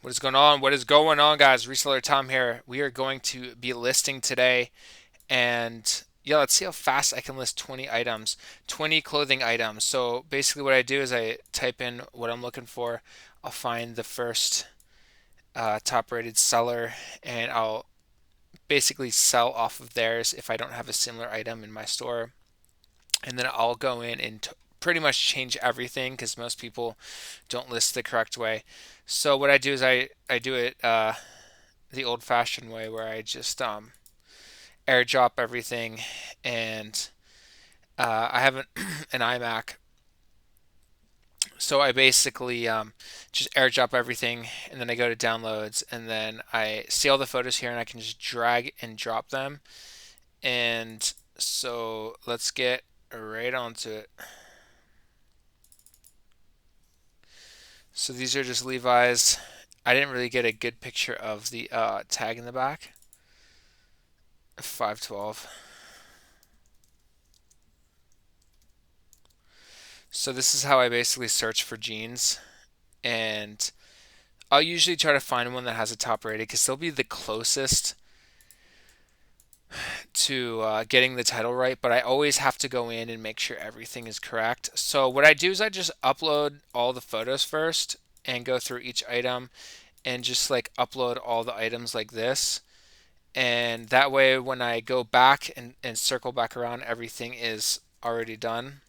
What is going on? What is going on, guys? Reseller Tom here. We are going to be listing today, and yeah, let's see how fast I can list 20 items, 20 clothing items. So basically, what I do is I type in what I'm looking for. I'll find the first top-rated seller, and I'll basically sell off of theirs if I don't have a similar item in my store. And then I'll go in and pretty much change everything because most people don't list the correct way. So what I do is I do it the old-fashioned way where I just airdrop everything, and I have an iMac, so I basically just airdrop everything, and then I go to downloads, and then I see all the photos here, and I can just drag and drop them. And so let's get right onto it. So these are just Levi's. I didn't really get a good picture of the tag in the back. 512. So this is how I basically search for jeans, and I'll usually try to find one that has a top rated because they'll be the closest to getting the title right. But I always have to go in and make sure everything is correct. So what I do is I just upload all the photos first and go through each item and just like upload all the items like this. And that way, when I go back and circle back around, everything is already done.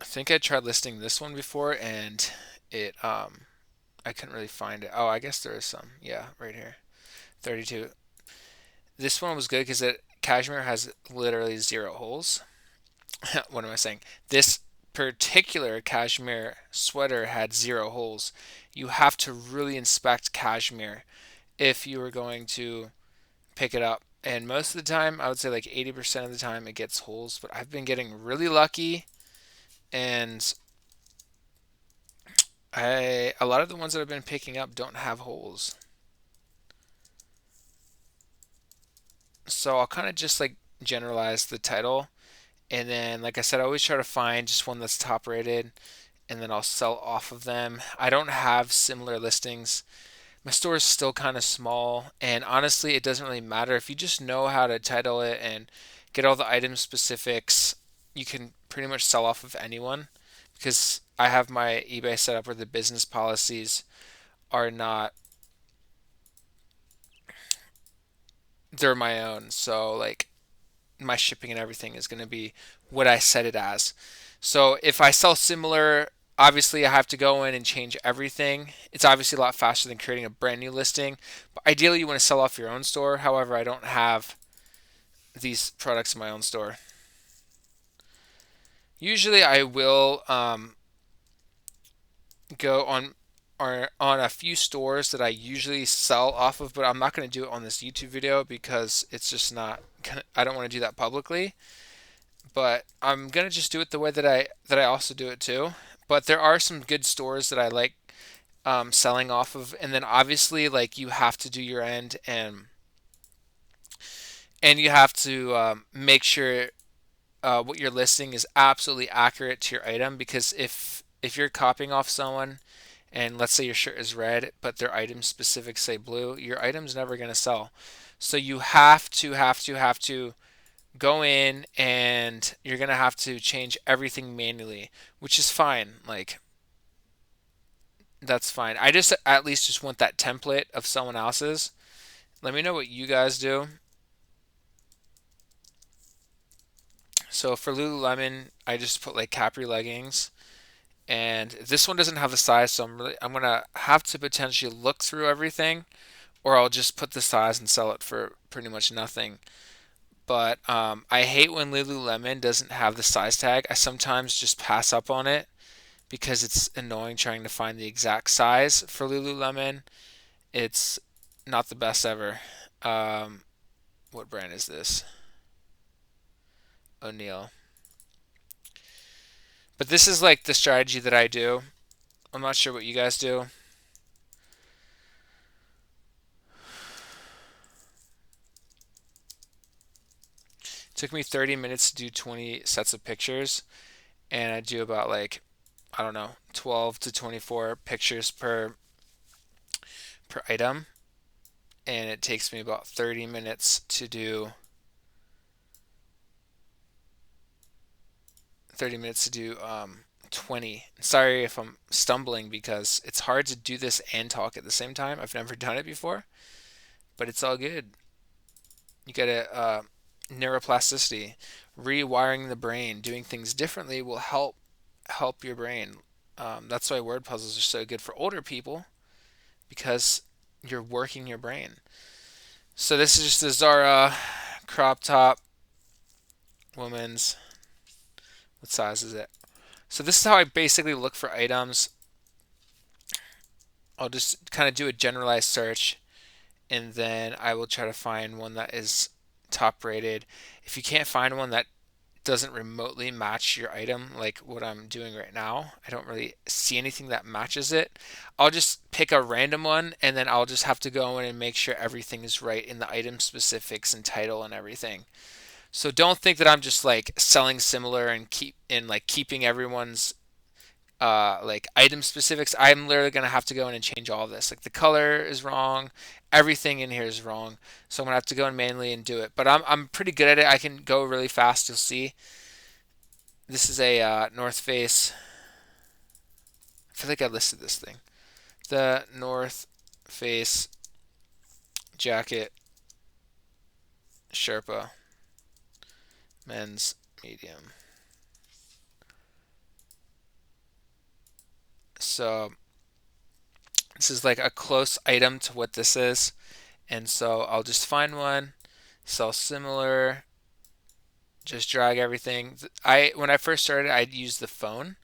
I think I tried listing this one before, and it I couldn't really find it. Oh, I guess there is some. Yeah, right here. 32. This one was good because it cashmere has literally zero holes. What am I saying? This particular cashmere sweater had zero holes. You have to really inspect cashmere if you are going to pick it up. And most of the time, I would say like 80% of the time, it gets holes. But I've been getting really lucky, and a lot of the ones that I've been picking up don't have holes. So I'll kind of just like generalize the title, and then like I said, I always try to find just one that's top rated, and then I'll sell off of them. I don't have similar listings. My store is still kind of small, and honestly, it doesn't really matter if you just know how to title it and get all the item specifics. You can pretty much sell off of anyone because I have my eBay set up where the business policies are not, they're my own. So like my shipping and everything is going to be what I set it as. So if I sell similar, obviously I have to go in and change everything. It's obviously a lot faster than creating a brand new listing. But ideally, you want to sell off your own store. However, I don't have these products in my own store. Usually, I will go on or on a few stores that I usually sell off of, but I'm not going to do it on this YouTube video because it's just not. I don't want to do that publicly. But I'm gonna just do it the way that I also do it too. But there are some good stores that I like selling off of, and then obviously like you have to do your end, and you have to make sure what you're listing is absolutely accurate to your item because if you're copying off someone and let's say your shirt is red but their item specific say blue, your item's never gonna sell. So you have to go in and you're gonna have to change everything manually, which is fine. Like that's fine. I just at least just want that template of someone else's. Let me know what you guys do. So for Lululemon, I just put like Capri leggings, and this one doesn't have the size, so I'm gonna have to potentially look through everything, or I'll just put the size and sell it for pretty much nothing. But I hate when Lululemon doesn't have the size tag. I sometimes just pass up on it because it's annoying trying to find the exact size for Lululemon. It's not the best ever. Um, what brand is this? O'Neill. But this is like the strategy that I do. I'm not sure what you guys do. It took me 30 minutes to do 20 sets of pictures, and I do about like, I don't know, 12 to 24 pictures per item, and it takes me about 30 minutes to do 20. Sorry if I'm stumbling because it's hard to do this and talk at the same time. I've never done it before, but it's all good. You gotta neuroplasticity, rewiring the brain, doing things differently will help your brain. That's why word puzzles are so good for older people because you're working your brain. So this is just the Zara crop top, women's. What size is it? So this is how I basically look for items. I'll just kind of do a generalized search, and then I will try to find one that is top rated. If you can't find one that doesn't remotely match your item, like what I'm doing right now, I don't really see anything that matches it. I'll just pick a random one, and then I'll just have to go in and make sure everything is right in the item specifics and title and everything. So don't think that I'm just like selling similar and keeping everyone's like item specifics. I'm literally gonna have to go in and change all of this. Like the color is wrong, everything in here is wrong. So I'm gonna have to go in manually and do it. But I'm pretty good at it. I can go really fast. You'll see. This is a North Face. I feel like I listed this thing. The North Face jacket Sherpa men's medium. So this is like a close item to what this is. And so I'll just find one, sell similar, just drag everything. When I first started, I'd use the phone,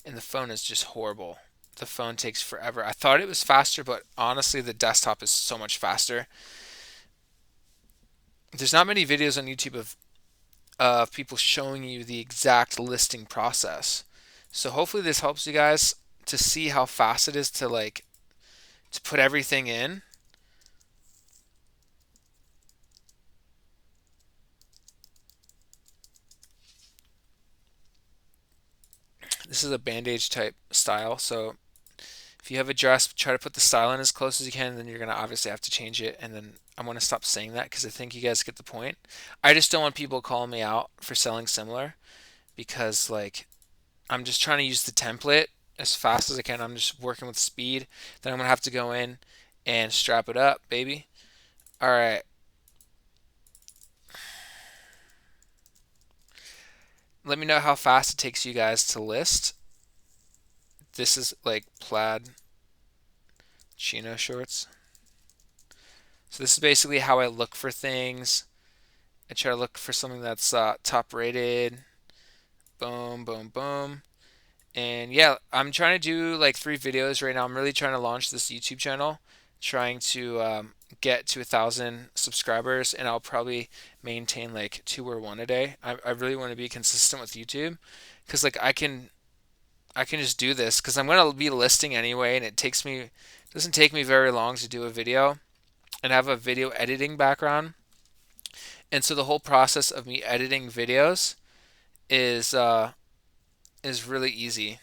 and the phone is just horrible. The phone takes forever. I thought it was faster, but honestly, the desktop is so much faster. There's not many videos on YouTube of people showing you the exact listing process. So hopefully this helps you guys to see how fast it is to put everything in. This is a bandage type style, so if you have a dress, try to put the style in as close as you can, then you're going to obviously have to change it. And then I'm going to stop saying that because I think you guys get the point. I just don't want people calling me out for selling similar because, like, I'm just trying to use the template as fast as I can. I'm just working with speed. Then I'm going to have to go in and strap it up, baby. All right. Let me know how fast it takes you guys to list. This is like plaid chino shorts. So this is basically how I look for things. I try to look for something that's top rated. Boom, boom, boom. And yeah, I'm trying to do like 3 videos right now. I'm really trying to launch this YouTube channel, trying to get to 1,000 subscribers, and I'll probably maintain like 2 or 1 a day. I really want to be consistent with YouTube because like I can just do this because I'm gonna be listing anyway, and it doesn't take me very long to do a video, and I have a video editing background. And so the whole process of me editing videos is is really easy.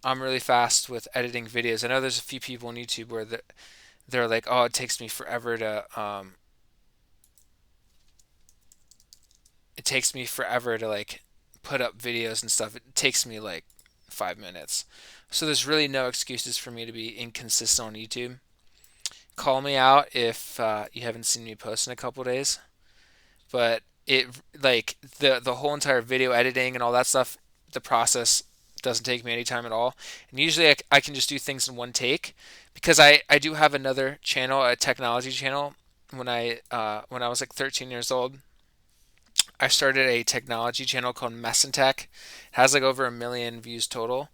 I'm really fast with editing videos. I know there's a few people on YouTube where they're like, "Oh, it takes me forever to like put up videos and stuff. It takes me like 5 minutes." So there's really no excuses for me to be inconsistent on YouTube. Call me out if you haven't seen me post in a couple days. But it like the whole entire video editing and all that stuff, the process doesn't take me any time at all. And usually I can just do things in one take because I do have another channel, a technology channel. When I was like 13 years old, I started a technology channel called Mess and Tech. It has like over 1 million views total.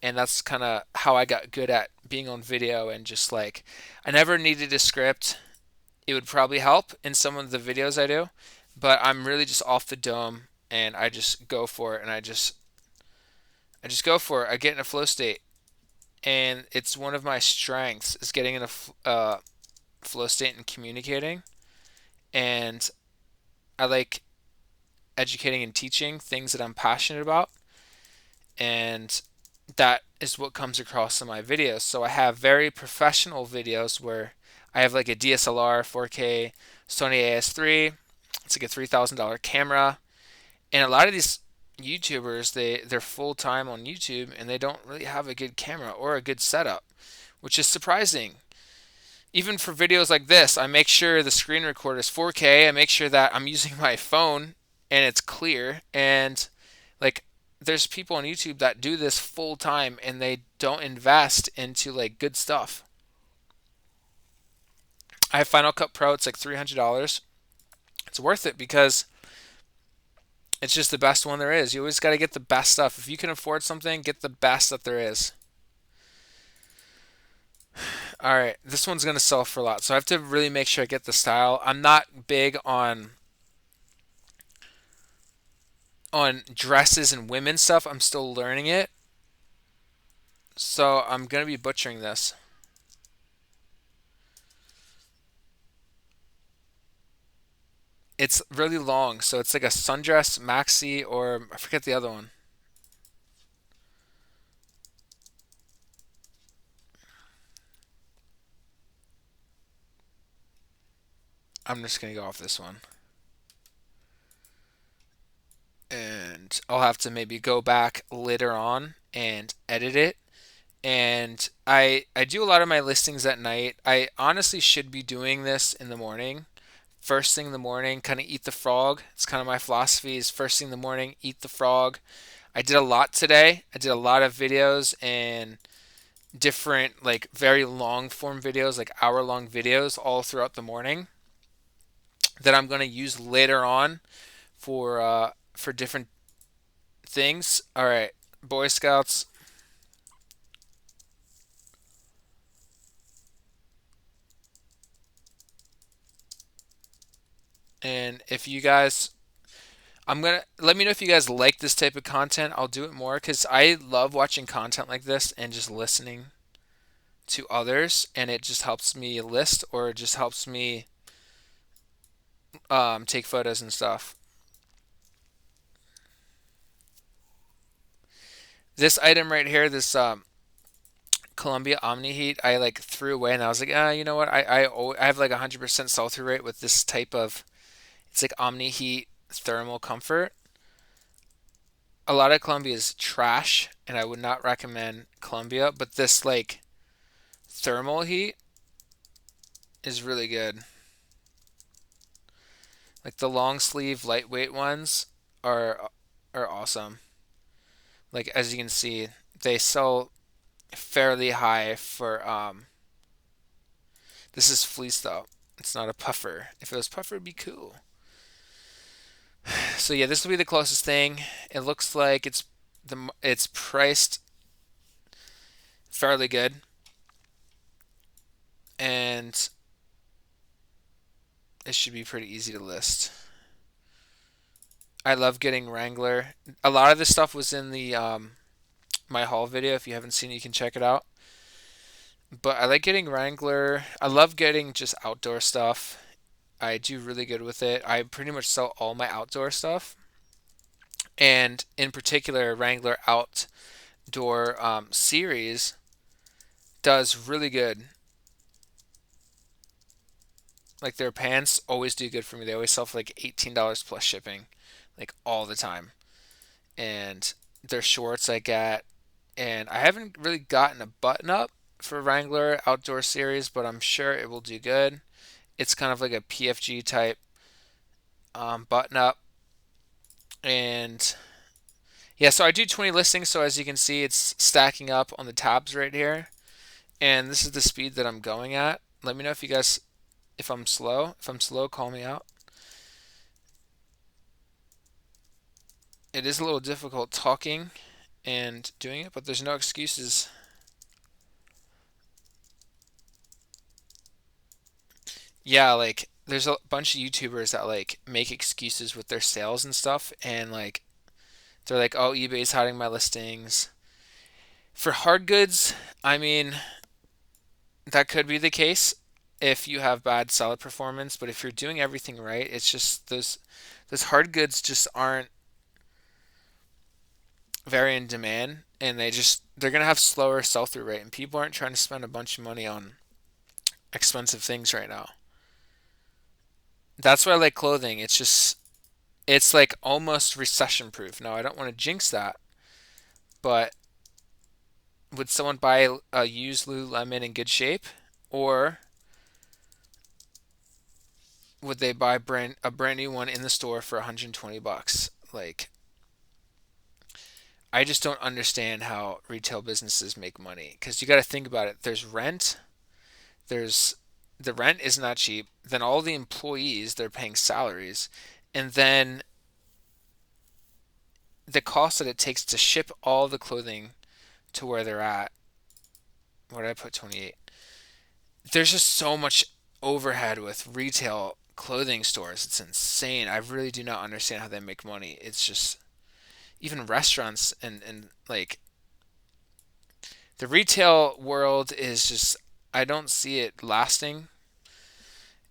And that's kind of how I got good at being on video and just like I never needed a script. It would probably help in some of the videos I do, but I'm really just off the dome and I just go for it and I just go for it. I get in a flow state, and it's one of my strengths is getting in a flow state and communicating. And I like educating and teaching things that I'm passionate about, and that is what comes across in my videos. So I have very professional videos where I have like a DSLR 4K Sony AS3. It's like a $3,000 camera, and a lot of these YouTubers, they're full time on YouTube and they don't really have a good camera or a good setup, which is surprising. Even for videos like this, I make sure the screen recorder is 4K. I make sure that I'm using my phone and it's clear. And like, there's people on YouTube that do this full time and they don't invest into like good stuff. I have Final Cut Pro. It's like $300. It's worth it because it's just the best one there is. You always got to get the best stuff. If you can afford something, get the best that there is. All right, this one's gonna sell for a lot, so I have to really make sure I get the style. I'm not big on dresses and women's stuff. I'm still learning it, so I'm gonna be butchering this. It's really long, so it's like a sundress maxi, or I forget the other one. I'm just gonna go off this one, and I'll have to maybe go back later on and edit it. And I do a lot of my listings at night. I honestly should be doing this in the morning. First thing in the morning, kind of eat the frog. It's kind of my philosophy is first thing in the morning, eat the frog. I did a lot today. I did a lot of videos and different like very long form videos, like hour long videos all throughout the morning that I'm going to use later on for different things. All right, Boy Scouts. And if you guys, I'm gonna let me know if you guys like this type of content. I'll do it more because I love watching content like this and just listening to others, and it just helps me list or it just helps me take photos and stuff. This item right here, this Columbia Omni Heat, I like threw away, and I was like, you know what? I have like 100% sell through rate with this type of, it's like Omni Heat thermal comfort. A lot of Columbia is trash, and I would not recommend Columbia, but this like thermal heat is really good. Like the long sleeve lightweight ones are awesome. Like as you can see, they sell fairly high for this is fleece though. It's not a puffer. If it was puffer it'd be cool. So yeah, this will be the closest thing. It looks like it's priced fairly good, and it should be pretty easy to list. I love getting Wrangler. A lot of this stuff was in the my haul video. If you haven't seen it, you can check it out. But I like getting Wrangler. I love getting just outdoor stuff. I do really good with it. I pretty much sell all my outdoor stuff. And in particular, Wrangler Outdoor series does really good. Like their pants always do good for me. They always sell for like $18 plus shipping, like all the time. And their shorts I get, and I haven't really gotten a button up for Wrangler Outdoor series, but I'm sure it will do good. It's kind of like a PFG type button up, and yeah, so I do 20 listings. So as you can see, it's stacking up on the tabs right here, and this is the speed that I'm going at. Let me know if you guys, if I'm slow. If I'm slow, call me out. It is a little difficult talking and doing it, but there's no excuses. Yeah, like there's a bunch of YouTubers that like make excuses with their sales and stuff, and like they're like, "Oh, eBay's hiding my listings." For hard goods, I mean, that could be the case if you have bad seller performance, but if you're doing everything right, it's just Those hard goods just aren't very in demand, and they're gonna have slower sell through rate, and people aren't trying to spend a bunch of money on expensive things right now. That's why I like clothing. It's like almost recession proof. Now I don't want to jinx that, but would someone buy a used Lululemon in good shape, or would they buy a brand new one in the store for 120 bucks? Like, I just don't understand how retail businesses make money, because you got to think about it. There's rent. There's the rent is not cheap. Then all the employees, they're paying salaries, and then the cost that it takes to ship all the clothing to where they're at. What did I put? 28. There's just so much overhead with retail clothing stores. It's insane. I really do not understand how they make money. It's just even restaurants and like the retail world is just, I don't see it lasting.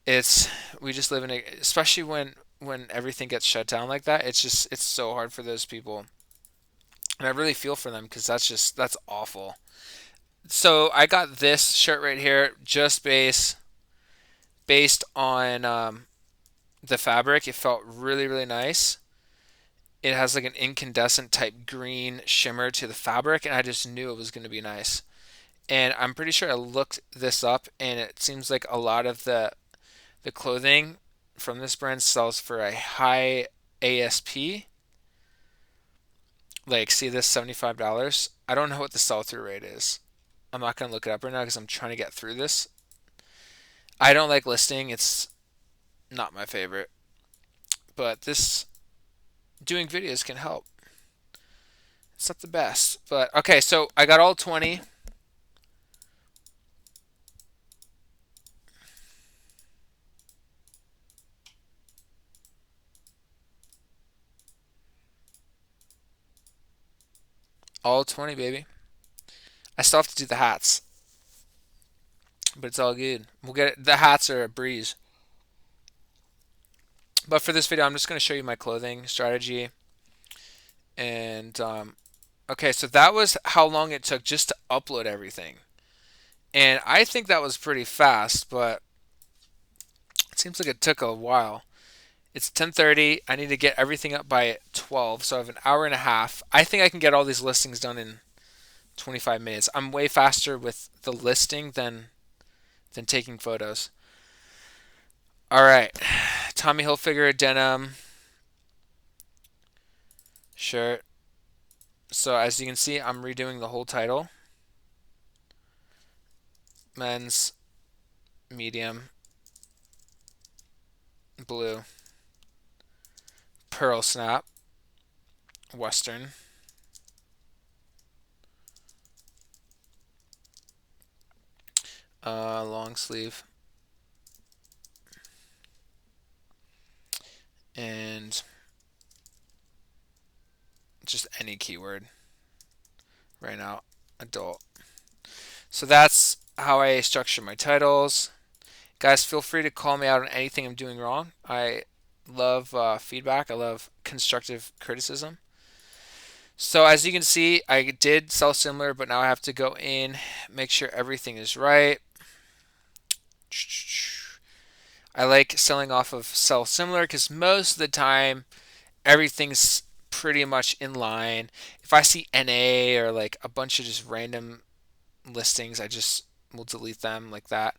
It's we just live in a, especially when everything gets shut down like that. It's so hard for those people. And I really feel for them because that's awful. So I got this shirt right here just based on the fabric. It felt really, really nice. It has like an incandescent type green shimmer to the fabric, and I just knew it was going to be nice. And I'm pretty sure I looked this up, and it seems like a lot of the clothing from this brand sells for a high ASP. Like, see this $75? I don't know what the sell through rate is. I'm not going to look it up right now because I'm trying to get through this. I don't like listing, it's not my favorite. But this doing videos can help. It's not the best. But okay, so I got all 20. All 20, baby. I still have to do the hats, but it's all good. We'll get it. The hats are a breeze. But for this video, I'm just going to show you my clothing strategy. And okay, so that was how long it took just to upload everything. And I think that was pretty fast, but it seems like it took a while. It's 10:30. I need to get everything up by 12, so I have an hour and a half. I think I can get all these listings done in 25 minutes. I'm way faster with the listing than taking photos. All right. Tommy Hilfiger denim shirt. So as you can see, I'm redoing the whole title. Men's medium blue pearl snap western long sleeve and just any keyword right now, adult. So that's how I structure my titles. Guys, feel free to call me out on anything I'm doing wrong. I love feedback. I love constructive criticism. So as you can see, I did sell similar, but now I have to go in, make sure everything is right. I like selling off of sell similar because most of the time everything's pretty much in line. If I see NA or like a bunch of just random listings, I just will delete them like that.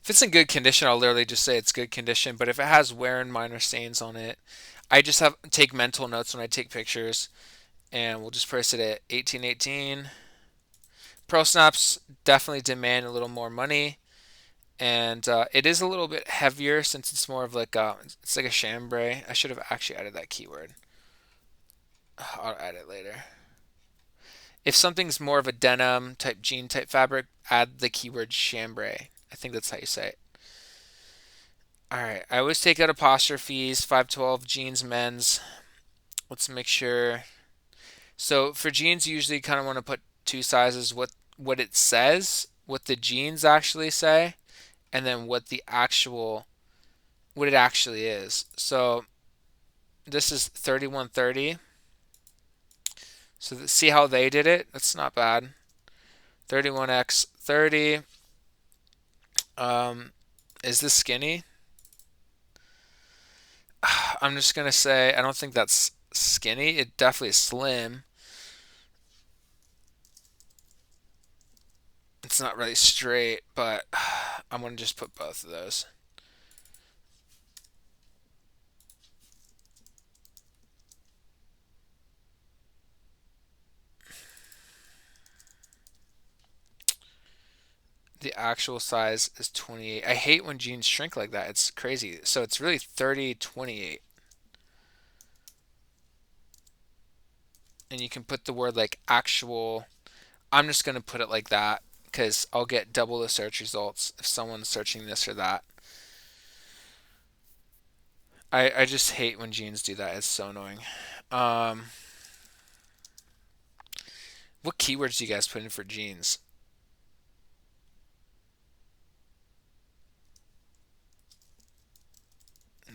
If it's in good condition, I'll literally just say it's good condition. But if it has wear and minor stains on it, I just have take mental notes when I take pictures, and we'll just price it at 1818. Pro snaps definitely demand a little more money, and it is a little bit heavier since it's more of like it's like a chambray. I should have actually added that keyword. I'll add it later. If something's more of a denim type jean type fabric, add the keyword chambray. I think that's how you say it. All right. I always take out apostrophes. 512 jeans men's. Let's make sure. So for jeans, you usually kind of want to put two sizes, what it says, what the jeans actually say, and then what it actually is. So this is 3130. So see how they did it? That's not bad. 31x 30. Is this skinny? I'm just gonna say I don't think that's skinny. It definitely is slim. It's not really straight, but I'm gonna just put both of those. The actual size is 28. I hate when jeans shrink like that. It's crazy. So it's really 30, 28. And you can put the word like actual. I'm just going to put it like that because I'll get double the search results if someone's searching this or that. I just hate when jeans do that. It's so annoying. Um, what keywords do you guys put in for jeans?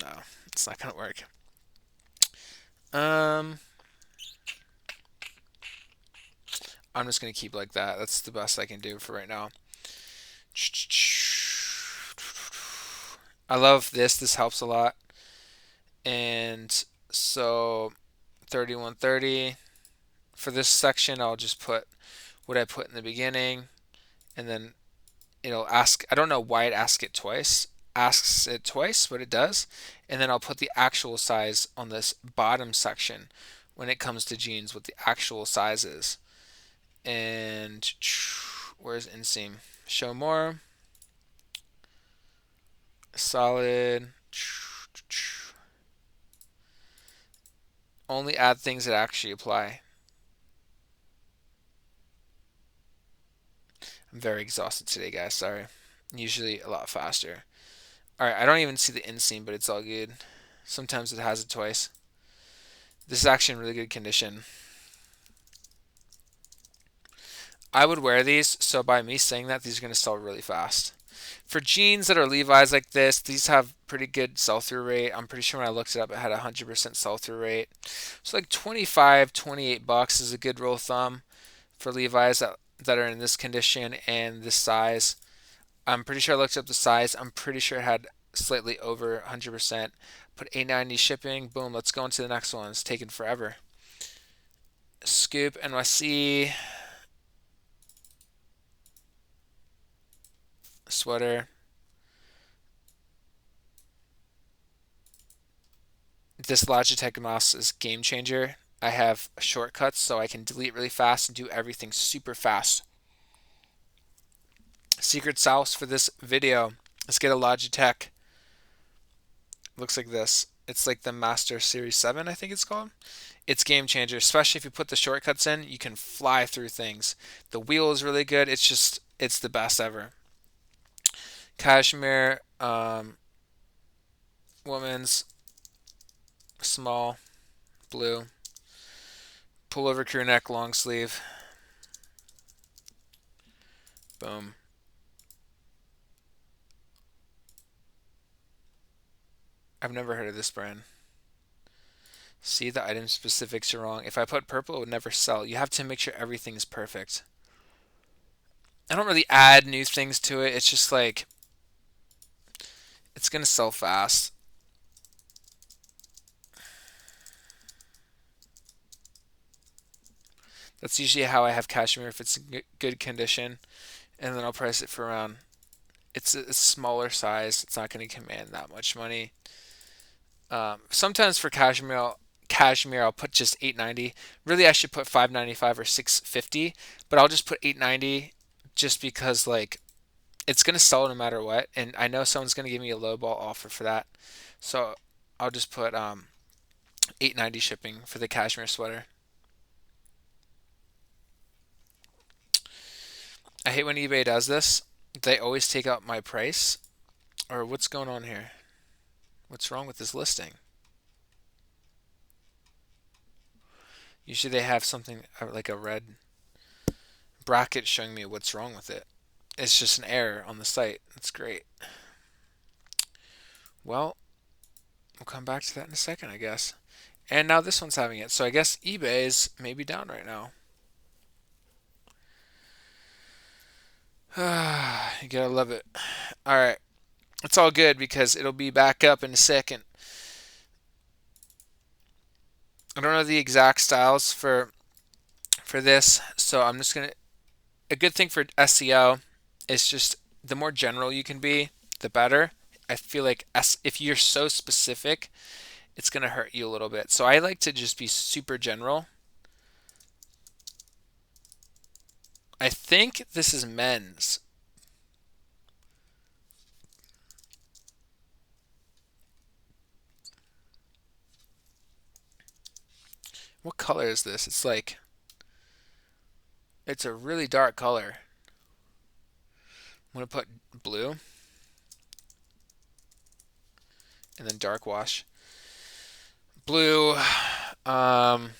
No, it's not going to work. Um, I'm just going to keep like that. That's the best I can do for right now. I love this. This helps a lot. And so 3130. For this section, I'll just put what I put in the beginning, and then it'll ask. I don't know why it asks it twice. Asks it twice, but it does. And then I'll put the actual size on this bottom section when it comes to jeans, what the actual size is. And where's inseam? Show more. Solid. Only add things that actually apply. I'm very exhausted today, guys. Sorry. Usually a lot faster. Alright, I don't even see the inseam, but it's all good. Sometimes it has it twice. This is actually in really good condition. I would wear these, so by me saying that, these are going to sell really fast. For jeans that are Levi's like this, these have pretty good sell-through rate. I'm pretty sure when I looked it up, it had a 100% sell-through rate. So like 25, 28 bucks is a good rule of thumb for Levi's that are in this condition and this size. I'm pretty sure I looked up the size. I'm pretty sure it had slightly over 100%. Put $8.90 shipping. Boom. Let's go into the next one. It's taking forever. Scoop NYC sweater. This Logitech mouse is game changer. I have shortcuts so I can delete really fast and do everything super fast. Secret sauce for this video. Let's get a Logitech. Looks like this. It's like the Master Series 7, I think it's called. It's game changer, especially if you put the shortcuts in. You can fly through things. The wheel is really good. It's the best ever. Cashmere, women's, small, blue, pullover crew neck, long sleeve. Boom. I've never heard of this brand. See, the item specifics are wrong. If I put purple, it would never sell. You have to make sure everything is perfect. I don't really add new things to it. It's just like, it's going to sell fast. That's usually how I have cashmere if it's in good condition. And then I'll price it for around. It's a smaller size. It's not going to command that much money. Sometimes for cashmere I'll put just 8.90. Really, I should put 5.95 or 6.50, but I'll just put 8.90 just because like it's gonna sell no matter what, and I know someone's gonna give me a lowball offer for that, so I'll just put 8.90 shipping for the cashmere sweater. I hate when eBay does this. They always take out my price. Or what's going on here? What's wrong with this listing? Usually they have something like a red. bracket showing me what's wrong with it. It's just an error on the site. That's great. Well, we'll come back to that in a second, I guess. And now this one's having it. So I guess eBay is maybe down right now. You gotta love it. All right. It's all good because it'll be back up in a second. I don't know the exact styles for this, so I'm just gonna. A good thing for SEO is just the more general you can be, the better. I feel like if you're so specific, it's gonna hurt you a little bit. So I like to just be super general. I think this is men's. What color is this? It's a really dark color. I'm gonna put blue and then dark wash. Blue. Um,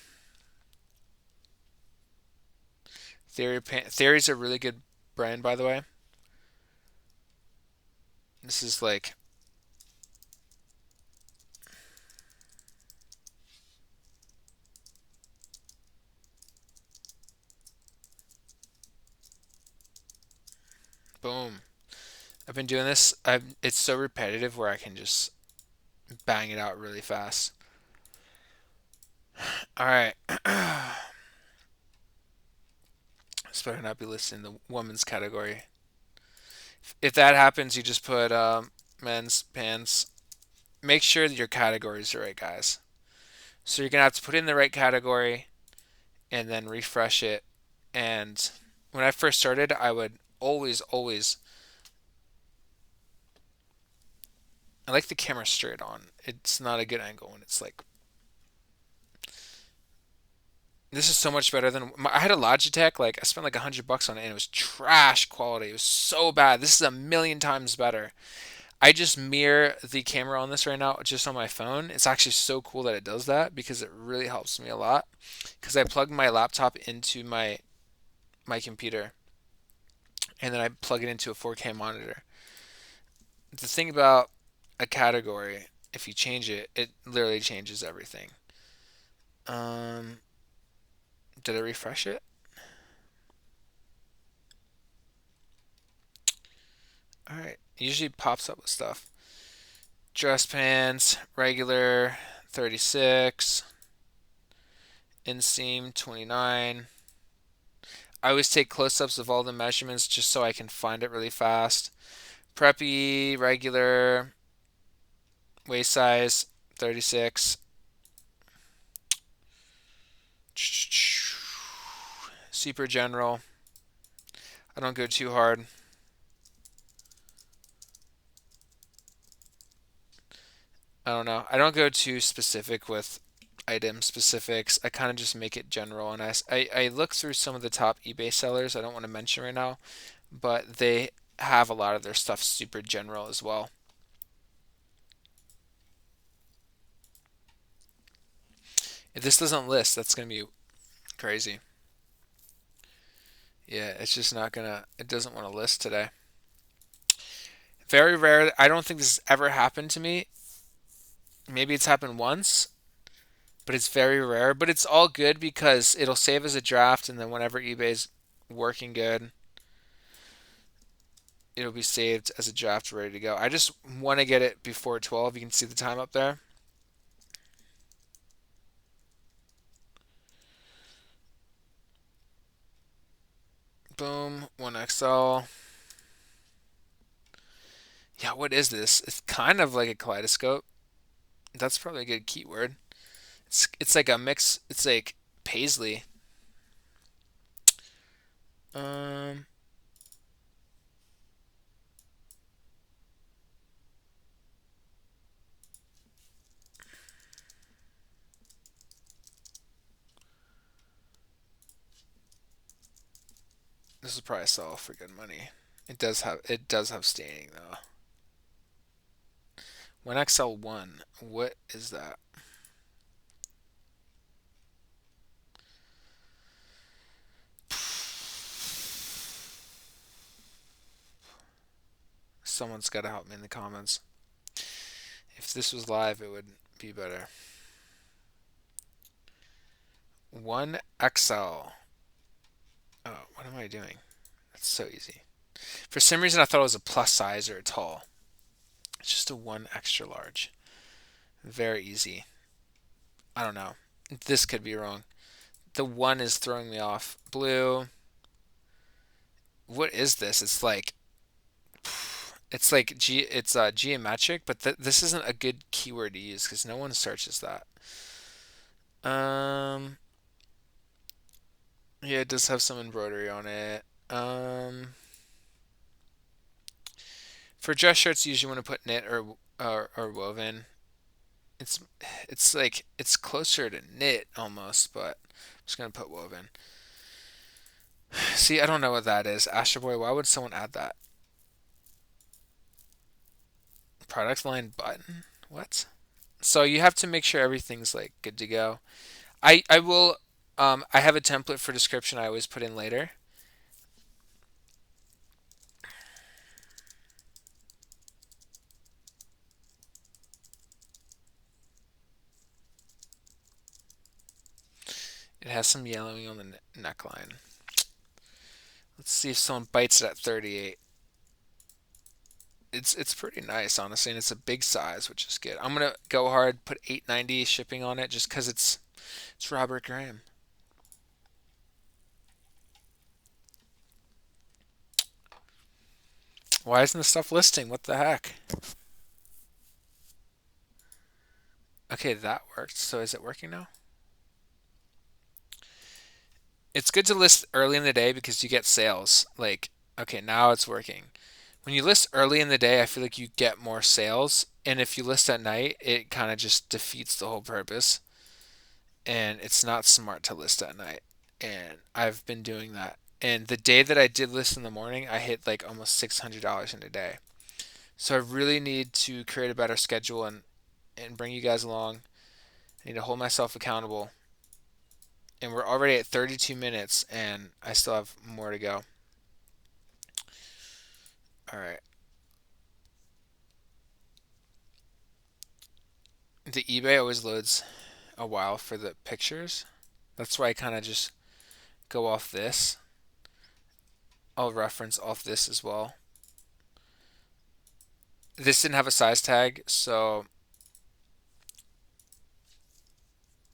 Theory's a really good brand, by the way. This is like boom. I've been doing this. It's so repetitive where I can just bang it out really fast. All right. This better not be listed in the women's category. If that happens, you just put men's pants. Make sure that your categories are right, guys. So you're gonna have to put in the right category and then refresh it. And when I first started, I would always. I like the camera straight on. It's not a good angle when it's like. This is so much better than I had a Logitech. Like I spent like $100 on it, and it was trash quality. It was so bad. This is a million times better. I just mirror the camera on this right now just on my phone. It's actually so cool that it does that because it really helps me a lot. Because I plug my laptop into my computer, and then I plug it into a 4K monitor. The thing about a category, if you change it, it literally changes everything. Um, did I refresh it? All right. It usually pops up with stuff. Dress pants, regular 36, inseam 29. I always take close-ups of all the measurements just so I can find it really fast. Preppy, regular, waist size 36. Super general. I don't go too hard. I don't know. I don't go too specific with item specifics. I kind of just make it general. And I look through some of the top eBay sellers I don't want to mention right now, but they have a lot of their stuff super general as well. If this doesn't list, that's going to be crazy. Yeah, it's just not gonna, it doesn't want to list today. Very rare. I don't think this has ever happened to me. Maybe it's happened once, but it's very rare. But it's all good because it'll save as a draft, and then whenever eBay's working good, it'll be saved as a draft ready to go. I just want to get it before 12. You can see the time up there. Boom, 1XL. Yeah, what is this? It's kind of like a kaleidoscope. That's probably a good keyword. It's like a mix. It's like paisley. Um, this will probably sell for good money. It does have staining though. 1XL1. What is that? Someone's got to help me in the comments. If this was live, it would be better. 1XL. Oh, what am I doing? That's so easy. For some reason, I thought it was a plus size or a tall. It's just a 1 extra large. Very easy. I don't know. This could be wrong. The 1 is throwing me off. Blue. What is this? It's geometric, but this isn't a good keyword to use because no one searches that. Um, yeah, it does have some embroidery on it. For dress shirts, you usually want to put knit or woven. It's it's closer to knit almost, but I'm just gonna put woven. See, I don't know what that is. Astro Boy, why would someone add that? Product line button? What? So you have to make sure everything's like good to go. I will I have a template for description I always put in later. It has some yellowing on the neckline. Let's see if someone bites it at 38. It's pretty nice, honestly, and it's a big size, which is good. I'm gonna go hard, put 8.90 shipping on it, just because it's Robert Graham. Why isn't the stuff listing? What the heck? Okay, that worked. So is it working now? It's good to list early in the day because you get sales. Like, okay, now it's working. When you list early in the day, I feel like you get more sales. And if you list at night, it kind of just defeats the whole purpose. And it's not smart to list at night. And I've been doing that. And the day that I did list in the morning, I hit like almost $600 in a day. So I really need to create a better schedule and bring you guys along. I need to hold myself accountable. And we're already at 32 minutes and I still have more to go. All right. The eBay always loads a while for the pictures. That's why I kind of just go off this. I'll reference off this as well. This didn't have a size tag, so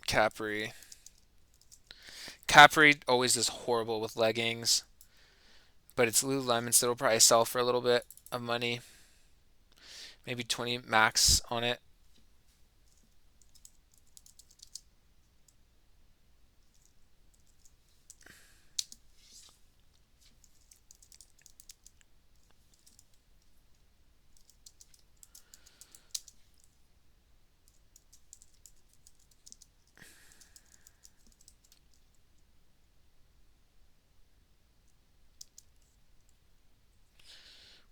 Capri. Capri always is horrible with leggings, but it's Lululemon, so it'll probably sell for a little bit of money. Maybe 20 max on it.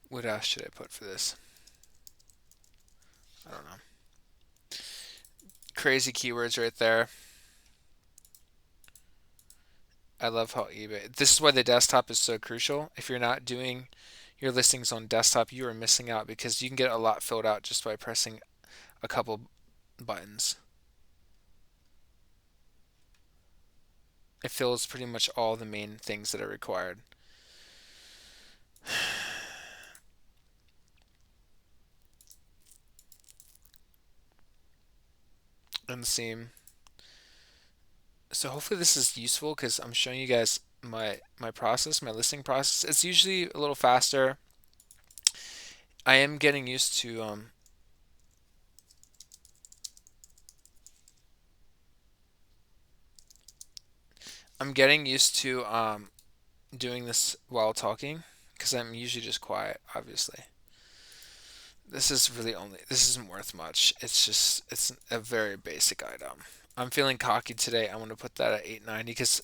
What else should I put for this? I don't know. Crazy keywords right there. I love how eBay. This is why the desktop is so crucial. If you're not doing your listings on desktop, you are missing out because you can get a lot filled out just by pressing a couple buttons. It fills pretty much all the main things that are required. Unseam. So hopefully this is useful because I'm showing you guys my process, my listing process. It's usually a little faster. I am getting used to doing this while talking because I'm usually just quiet, obviously. This isn't worth much. It's a very basic item. I'm feeling cocky today. I want to put that at 8.90 because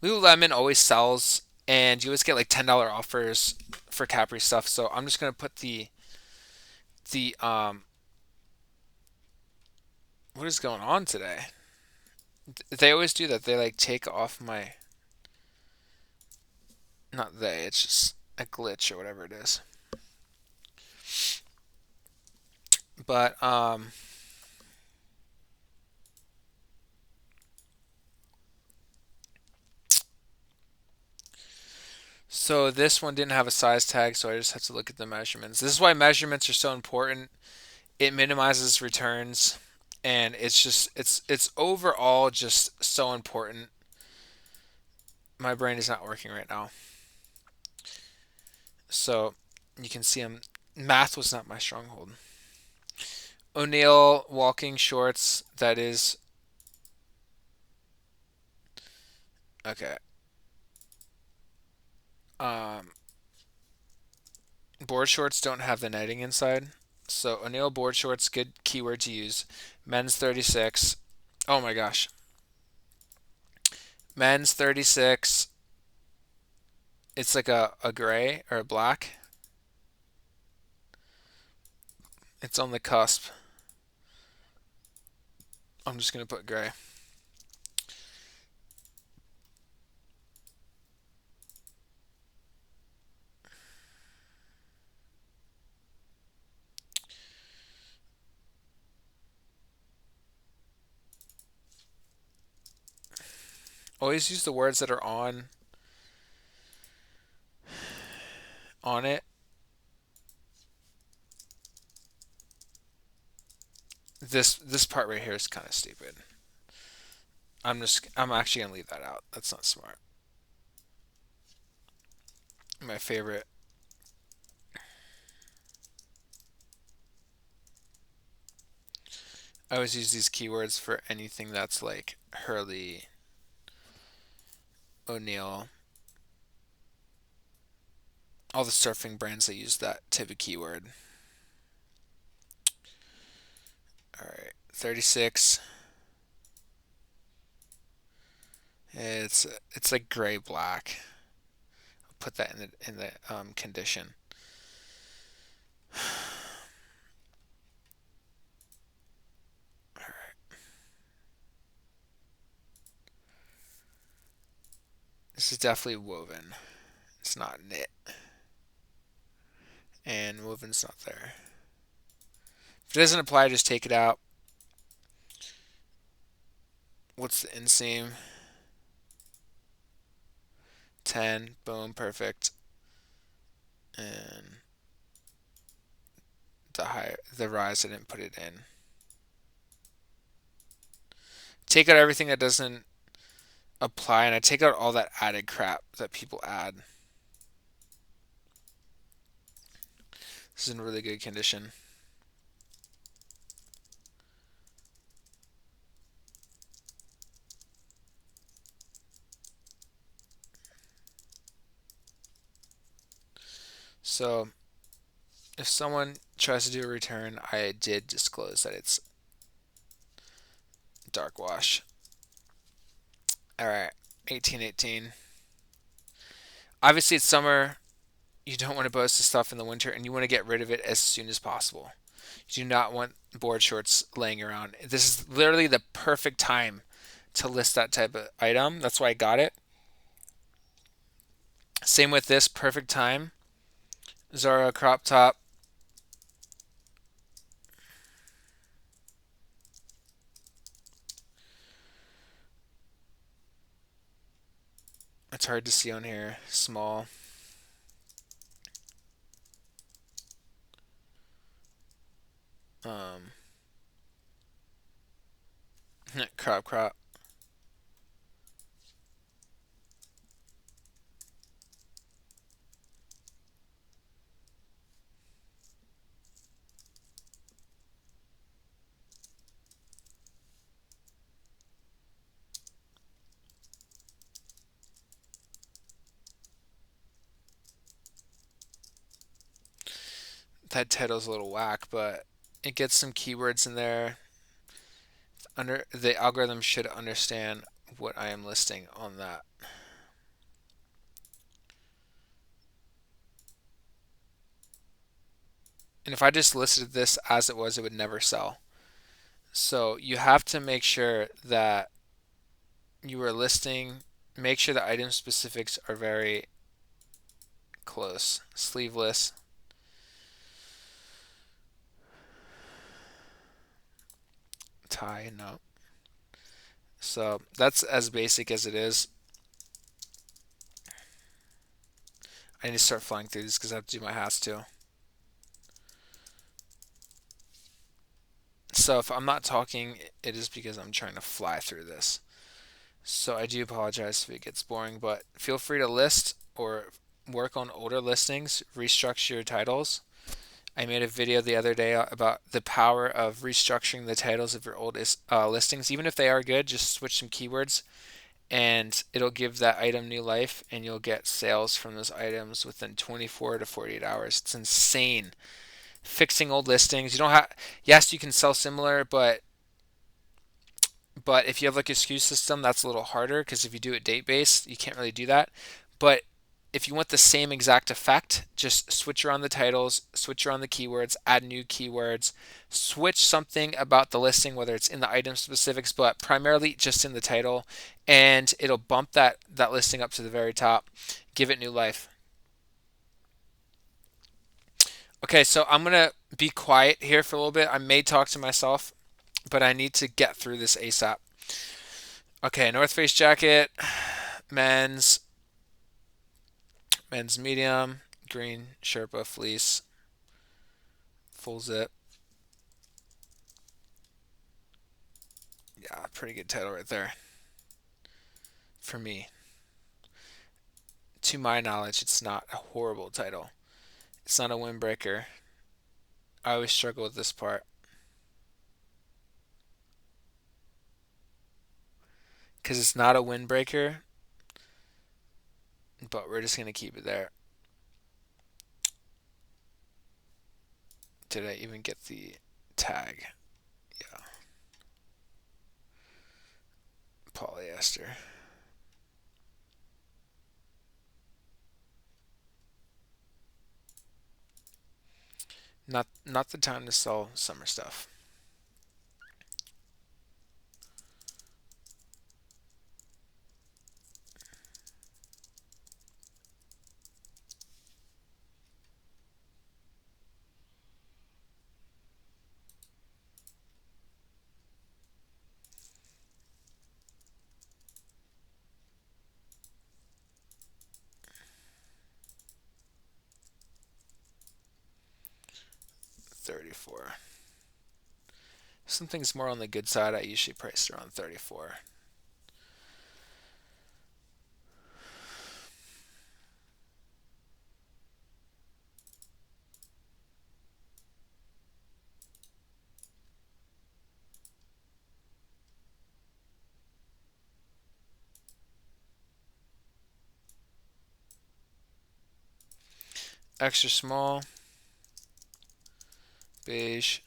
Lululemon always sells and you always get like $10 offers for Capri stuff. So I'm just gonna put the what is going on today? They always do that. They like take off my not they. It's just a glitch or whatever it is. But so this one didn't have a size tag, so I just have to look at the measurements. This is why measurements are so important. It minimizes returns, and it's overall just so important. My brain is not working right now. So you can see math was not my stronghold. O'Neill walking shorts, that is okay. Um, Board shorts don't have the netting inside. So O'Neill board shorts, good keyword to use. Men's 36. Oh my gosh. Men's 36. It's like a gray or a black. It's on the cusp. I'm just going to put gray. Always use the words that are on it. This part right here is kind of stupid. I'm actually gonna leave that out. That's not smart. My favorite. I always use these keywords for anything that's like Hurley, O'Neill, all the surfing brands that use that type of keyword. All right, 36. It's like gray black. I'll put that in the condition. All right. This is definitely woven. It's not knit. And woven's not there. If it doesn't apply, just take it out. What's the inseam? 10. Boom, perfect. And the rise, I didn't put it in. Take out everything that doesn't apply, and I take out all that added crap that people add. This is in really good condition. So if someone tries to do a return, I did disclose that it's dark wash. All right, 1818. Obviously, it's summer. You don't want to post this stuff in the winter, and you want to get rid of it as soon as possible. You do not want board shorts laying around. This is literally the perfect time to list that type of item. That's why I got it. Same with this, perfect time. Zara crop top. It's hard to see on here. Small. Um, crop. That title's a little whack, but it gets some keywords in there. The algorithm should understand what I am listing on that. And if I just listed this as it was, it would never sell. So you have to make sure that you are listing, make sure the item specifics are very close. Sleeveless. tie, no. So that's as basic as it is. I need to start flying through this because I have to do my hats too. So if I'm not talking, it is because I'm trying to fly through this. So I do apologize if it gets boring, but feel free to list or work on older listings, restructure your titles. I made a video the other day about the power of restructuring the titles of your oldest listings. Even if they are good, just switch some keywords and it'll give that item new life and you'll get sales from those items within 24 to 48 hours. It's insane. Fixing old listings. You don't have, yes, you can sell similar, but if you have like a SKU system, that's a little harder because if you do it date based, you can't really do that. But if you want the same exact effect, just switch around the titles, switch around the keywords, add new keywords, switch something about the listing, whether it's in the item specifics, but primarily just in the title, and it'll bump that listing up to the very top, give it new life. Okay, so I'm gonna be quiet here for a little bit. I may talk to myself, but I need to get through this ASAP. Okay, North Face jacket, men's, men's medium, green Sherpa fleece, full zip. Yeah, pretty good title right there for me. To my knowledge, it's not a horrible title. It's not a windbreaker. I always struggle with this part because it's not a windbreaker, but we're just gonna keep it there. Did I even get the tag? Yeah, polyester. Not the time to sell summer stuff. 34. Something's more on the good side. I usually price around 34. Extra small, beige.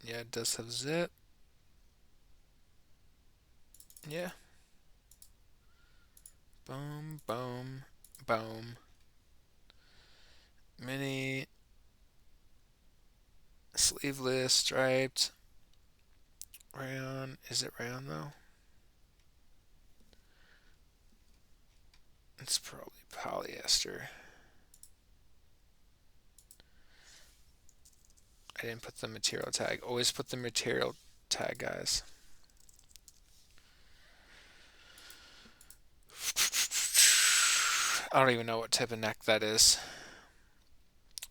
Yeah, it does have zip. Yeah. Boom, boom, boom. Mini, sleeveless, striped. Rayon. Is it rayon though? It's probably polyester. I didn't put the material tag. Always put the material tag, guys. I don't even know what type of neck that is.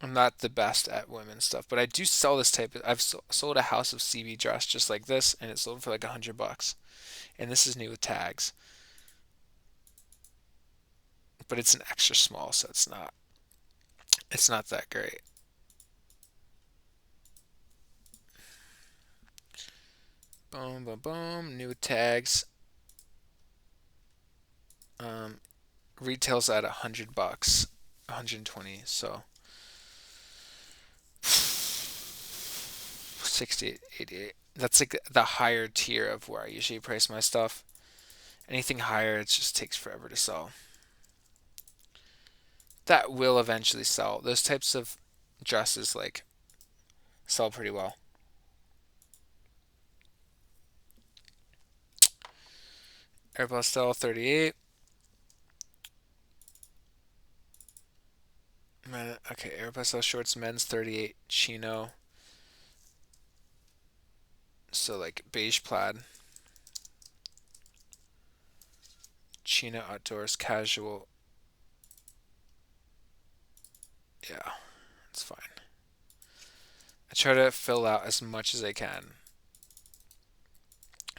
I'm not the best at women's stuff, but I do sell this type. I've sold a house of CB dress just like this, and it sold for like $100. And this is new with tags, but it's an extra small, so it's not that great. Boom, boom, boom. New tags. Um, Retails at $100, 120. So 68, 88. That's like the higher tier of where I usually price my stuff. Anything higher, it just takes forever to sell. That will eventually sell. Those types of dresses like sell pretty well. Aeropostale 38. Okay, Aeropostale shorts men's 38 chino. So like beige plaid, chino outdoors, casual. Yeah, it's fine. I try to fill out as much as I can.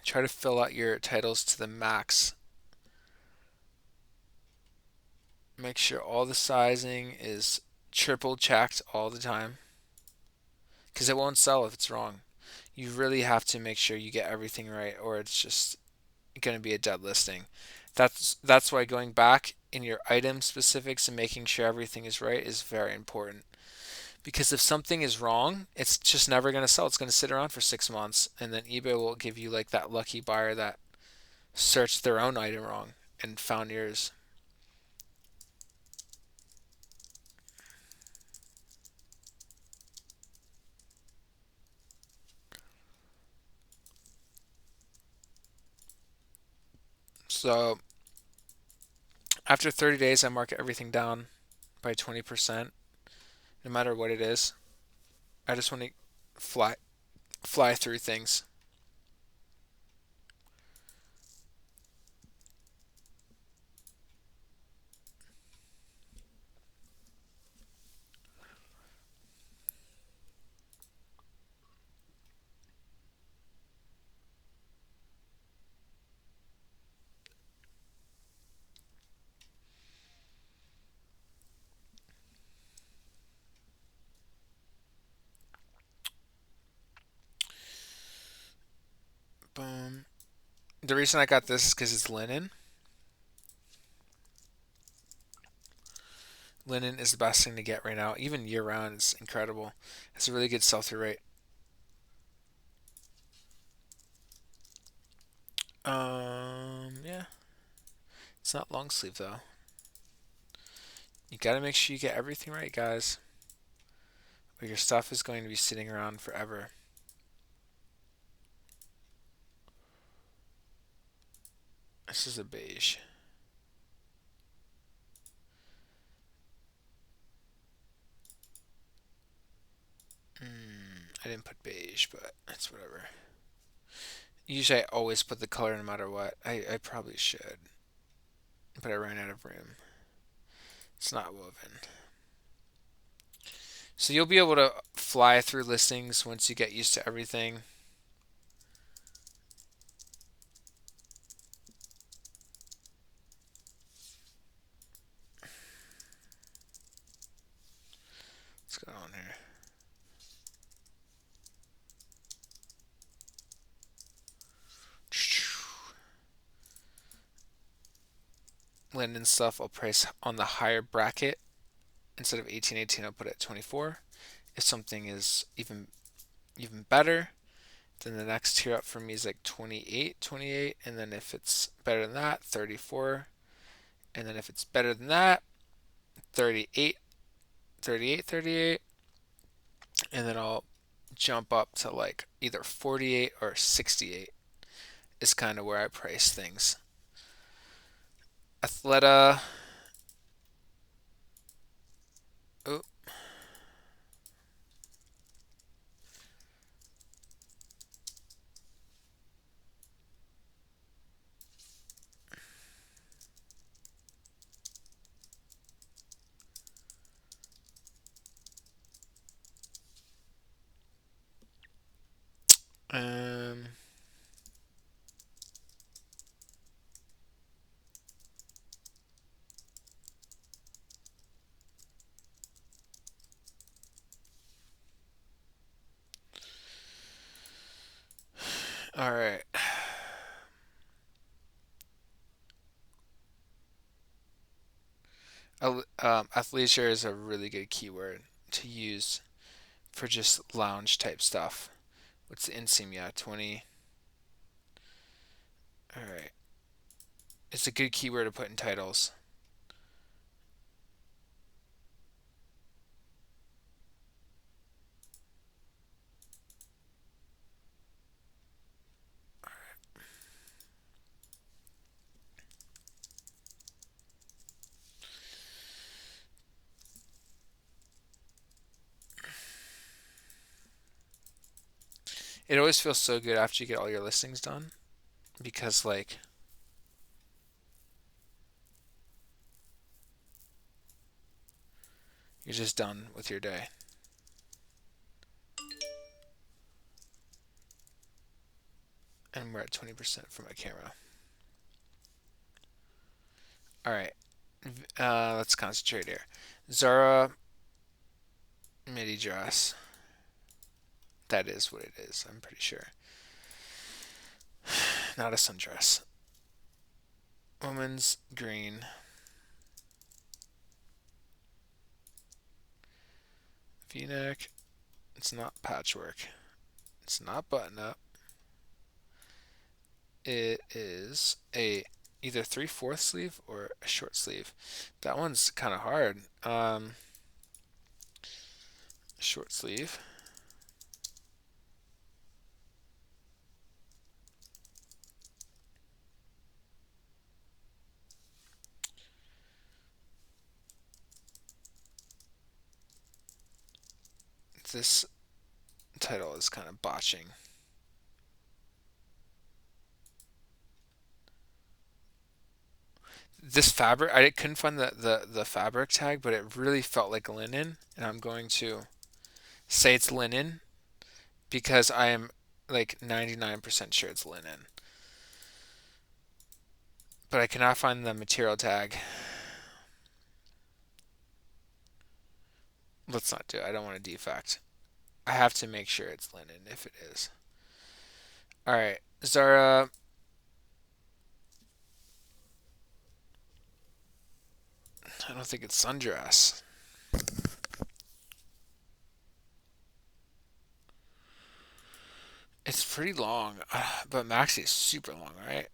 Try to fill out your titles to the max. Make sure all the sizing is triple checked all the time because it won't sell if it's wrong. You really have to make sure you get everything right or it's just going to be a dead listing. That's why going back in your item specifics and making sure everything is right is very important. Because if something is wrong, it's just never going to sell. It's going to sit around for 6 months, and then eBay will give you like that lucky buyer that searched their own item wrong and found yours. So after 30 days, I mark everything down by 20%, no matter what it is. I just want to fly through things. Boom. The reason I got this is because it's linen. Linen is the best thing to get right now. Even year round, it's incredible. It's a really good sell through rate. Yeah, it's not long sleeve though. You gotta make sure you get everything right, guys, or your stuff is going to be sitting around forever. This is a beige. I didn't put beige, but it's whatever. Usually I always put the color no matter what. I probably should, but I ran out of room. It's not woven. So you'll be able to fly through listings once you get used to everything. What's going on here? Linen stuff I'll price on the higher bracket. Instead of 1818, I'll put it at 24. If something is even better, then the next tier up for me is like 28, 28, and then if it's better than that, 34, and then if it's better than that, 38, 38, 38, and then I'll jump up to like either 48 or 68 is kind of where I price things. Athleta. Oh, um, all right. Athleisure is a really good keyword to use for just lounge type stuff. What's the inseam? Yeah, 20. All right. It's a good keyword to put in titles. It always feels so good after you get all your listings done because like you're just done with your day. And we're at 20% for my camera. All right, let's concentrate here. Zara midi dress. That is what it is. I'm pretty sure. Not a sundress. Woman's green. V-neck. It's not patchwork. It's not button up. It is a either 3/4 sleeve or a short sleeve. That one's kind of hard. Short sleeve. This title is kind of botching. This fabric, I couldn't find the fabric tag, but it really felt like linen, and I'm going to say it's linen because I am like 99% sure it's linen. But I cannot find the material tag. Let's not do it. I don't want to defect. I have to make sure it's linen if it is. All right, Zara. I don't think it's sundress. It's pretty long, but maxi is super long, right?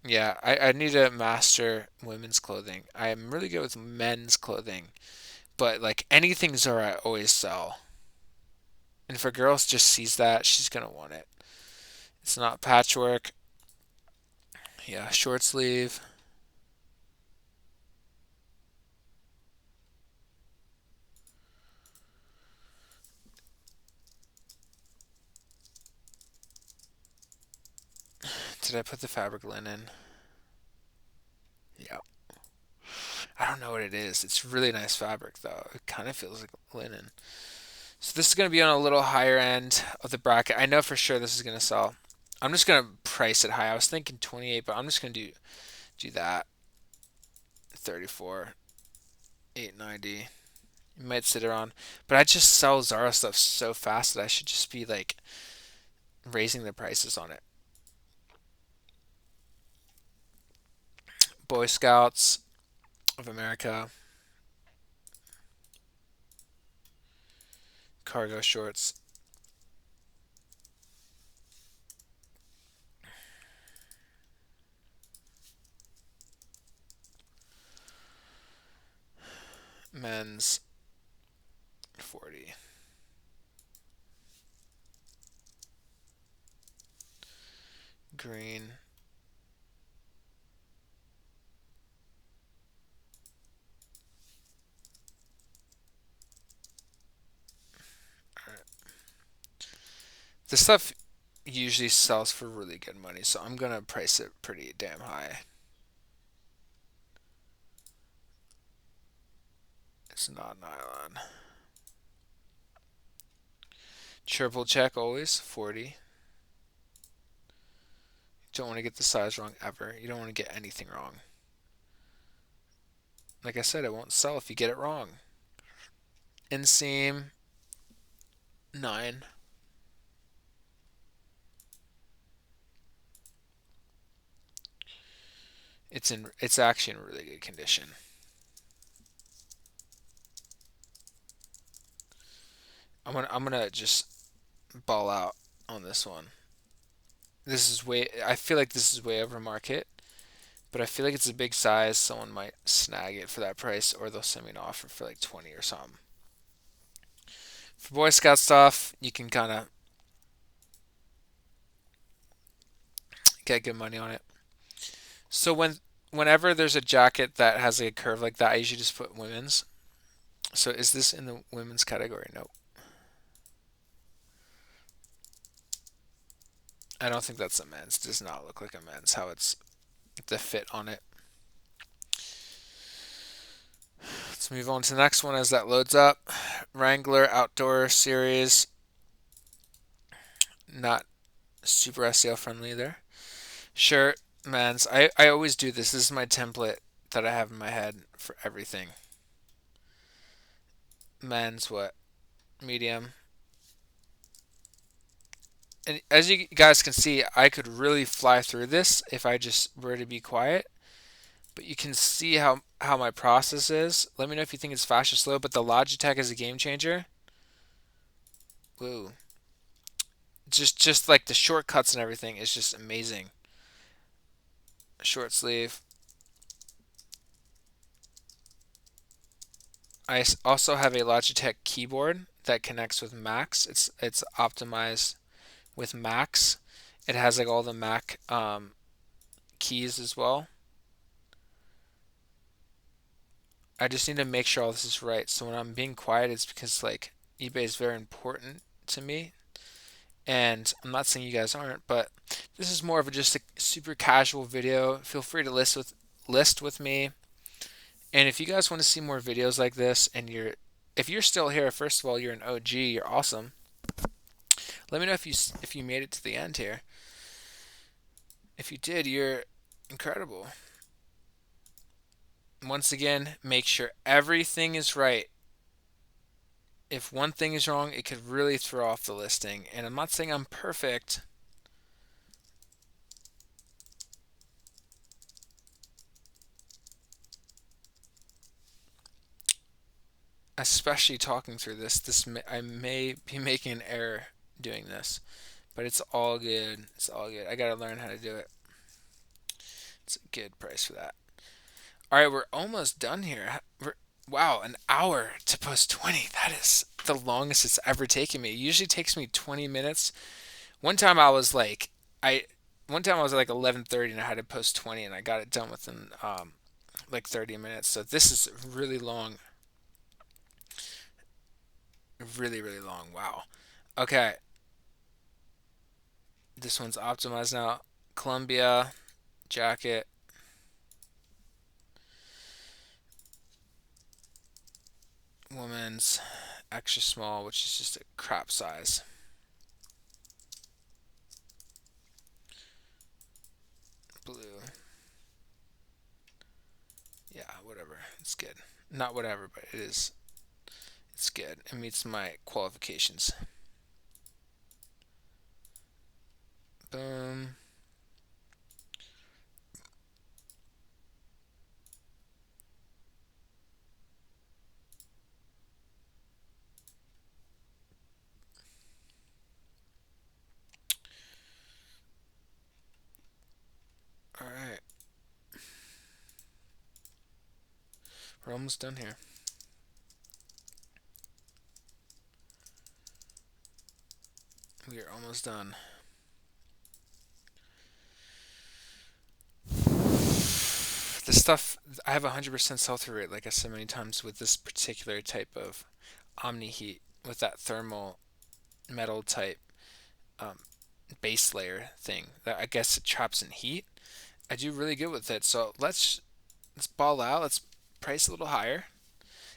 Yeah, I need to master women's clothing. I am really good with men's clothing, but like anything Zara, I always sell. And if a girl just sees that, she's gonna want it. It's not patchwork. Yeah, short sleeve. Did I put the fabric linen? Yeah. I don't know what it is. It's really nice fabric though. It kind of feels like linen. So this is going to be on a little higher end of the bracket. I know for sure this is going to sell. I'm just going to price it high. I was thinking 28, but I'm just going to do that. 34, 890. You might sit around, but I just sell Zara stuff so fast that I should just be like raising the prices on it. Boy Scouts of America, cargo shorts. Men's 40. Green. All right. This stuff usually sells for really good money, so I'm gonna price it pretty damn high. It's not nylon. Triple check always, 40. Don't want to get the size wrong ever. You don't want to get anything wrong. Like I said, it won't sell if you get it wrong. Inseam, 9. It's actually in really good condition. I'm gonna just ball out on this one. This is way I feel like this is way over market, but I feel like it's a big size. Someone might snag it for that price, or they'll send me an offer for like 20 or something. For Boy Scout stuff, you can kind of get good money on it. So whenever there's a jacket that has like a curve like that, I usually just put women's. So is this in the women's category? No. I don't think that's a men's. It does not look like a men's. How it's the fit on it. Let's move on to the next one as that loads up. Wrangler Outdoor Series. Not super SEO friendly there. Shirt, men's. I always do this. This is my template that I have in my head for everything. Men's what? Medium. And as you guys can see, I could really fly through this if I just were to be quiet. But you can see how my process is. Let me know if you think it's fast or slow, but the Logitech is a game changer. Woo. Just like the shortcuts and everything is just amazing. Short sleeve. I also have a Logitech keyboard that connects with Macs. It's optimized with Macs. It has like all the Mac keys as well. I just need to make sure all this is right. So when I'm being quiet, it's because like eBay is very important to me. And I'm not saying you guys aren't, but this is more of just a super casual video. Feel free to list with me. And if you guys want to see more videos like this, and if you're still here, first of all, you're an OG. You're awesome. Let me know if you made it to the end here. If you did, you're incredible. Once again, make sure everything is right. If one thing is wrong, it could really throw off the listing. And I'm not saying I'm perfect. Especially talking through this I may be making an error doing this, but it's all good. It's all good. I gotta learn how to do it. It's a good price for that. All right, we're almost done here. Wow, an hour to post 20. That is the longest it's ever taken me. It usually takes me 20 minutes. One time I was like, I one time I was at like 11:30 and I had to post 20 and I got it done within like 30 minutes. So this is really long, really really long. Wow. Okay, this one's optimized now. Columbia jacket, woman's extra small, which is just a crap size. Blue. Yeah, whatever. It's good. Not whatever, but it is. It's good. It meets my qualifications. Boom. All right. We're almost done here. We are almost done. This stuff, I have a 100% sell-through rate, like I said many times, with this particular type of Omni Heat, with that thermal metal type um, base layer thing that I guess it traps in heat. I do really good with it. So let's ball out. Let's price a little higher.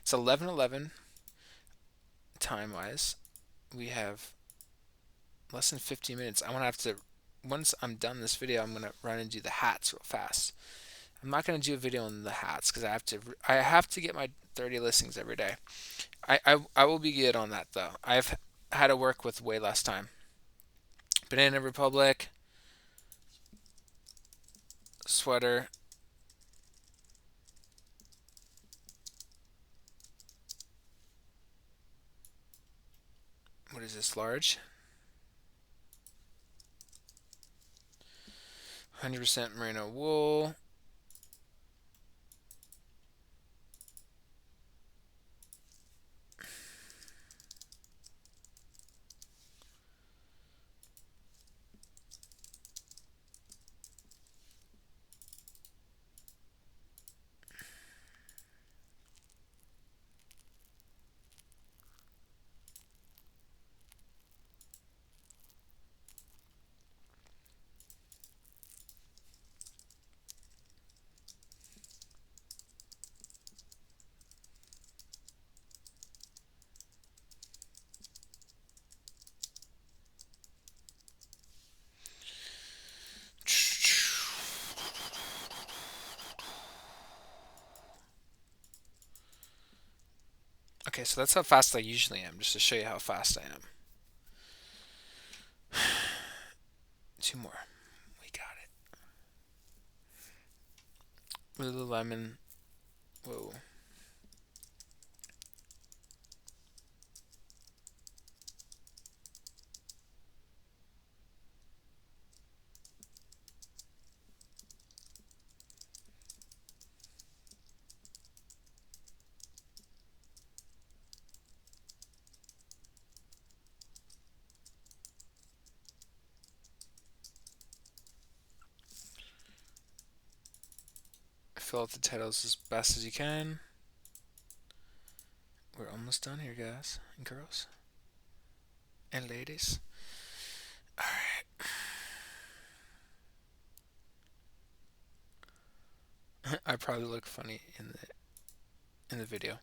It's 11:11 time wise. We have less than 15 minutes. I'm gonna have to once I'm done this video, I'm gonna run and do the hats real fast. I'm not gonna do a video on the hats because I have to get my 30 listings every day. I will be good on that though. I've had to work with way less time. Banana Republic sweater. What is this, large? 100% merino wool. Okay, so that's how fast I usually am, just to show you how fast I am. Two more. We got it. Lululemon. Whoa. Fill out the titles as best as you can. We're almost done here, guys and girls and ladies. All right. I probably look funny in the video.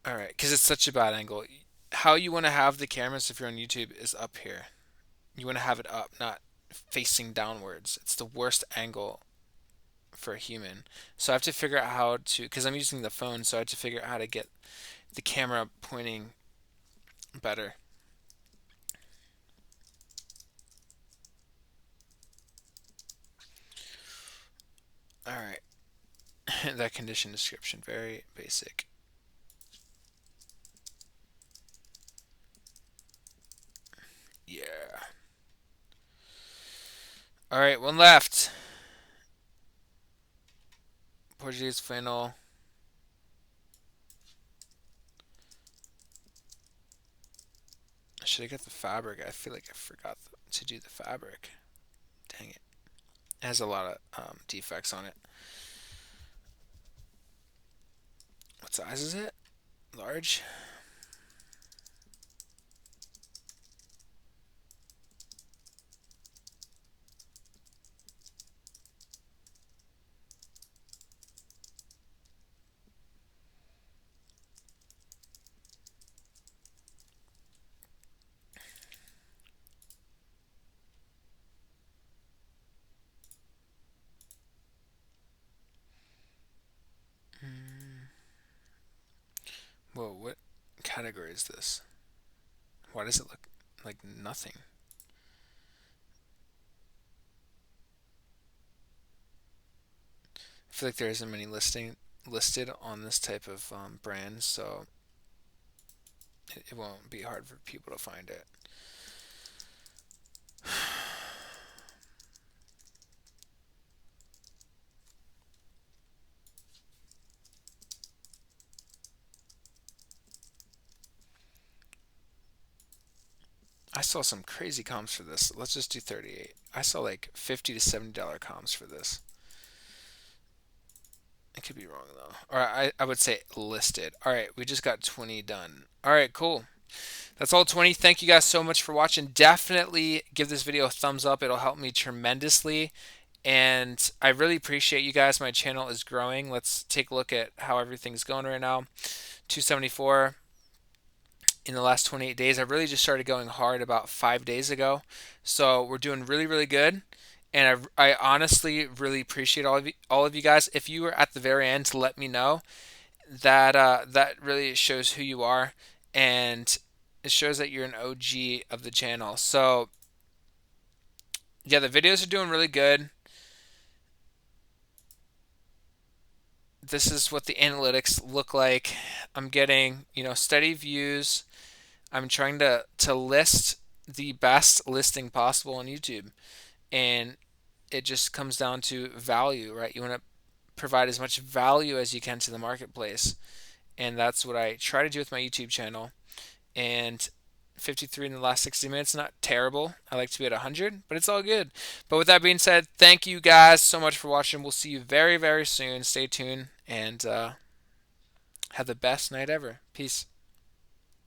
All right, because it's such a bad angle. How you want to have the cameras if you're on YouTube is up here. You want to have it up, not facing downwards. It's the worst angle for a human. So I have to figure out how to, because I'm using the phone, so I have to figure out how to get the camera pointing better. All right. That condition description, very basic. Yeah. All right, one left. Portuguese flannel. Should I get the fabric? I feel like I forgot to do the fabric. Dang it. It has a lot of defects on it. What size is it? Large? Whoa, what category is this? Why does it look like nothing? I feel like there isn't many listed on this type of brand, so it won't be hard for people to find it. I saw some crazy comps for this. Let's just do 38. I saw like $50 to $70 comps for this. I could be wrong though. Or I would say listed. All right, we just got 20 done. All right, cool. That's all 20. Thank you guys so much for watching. Definitely give this video a thumbs up. It'll help me tremendously. And I really appreciate you guys. My channel is growing. Let's take a look at how everything's going right now. 274 in the last 28 days. I really just started going hard about 5 days ago. So we're doing really, really good. And I honestly really appreciate all of you guys. If you were at the very end to let me know, that that really shows who you are, and it shows that you're an OG of the channel. So yeah, the videos are doing really good. This is what the analytics look like. I'm getting, steady views. I'm trying to list the best listing possible on YouTube, and it just comes down to value, right? You want to provide as much value as you can to the marketplace, and that's what I try to do with my YouTube channel. And 53 in the last 60 minutes, not terrible. I like to be at 100, but it's all good. But with that being said, thank you guys so much for watching. We'll see you very, very soon. Stay tuned, and have the best night ever. Peace.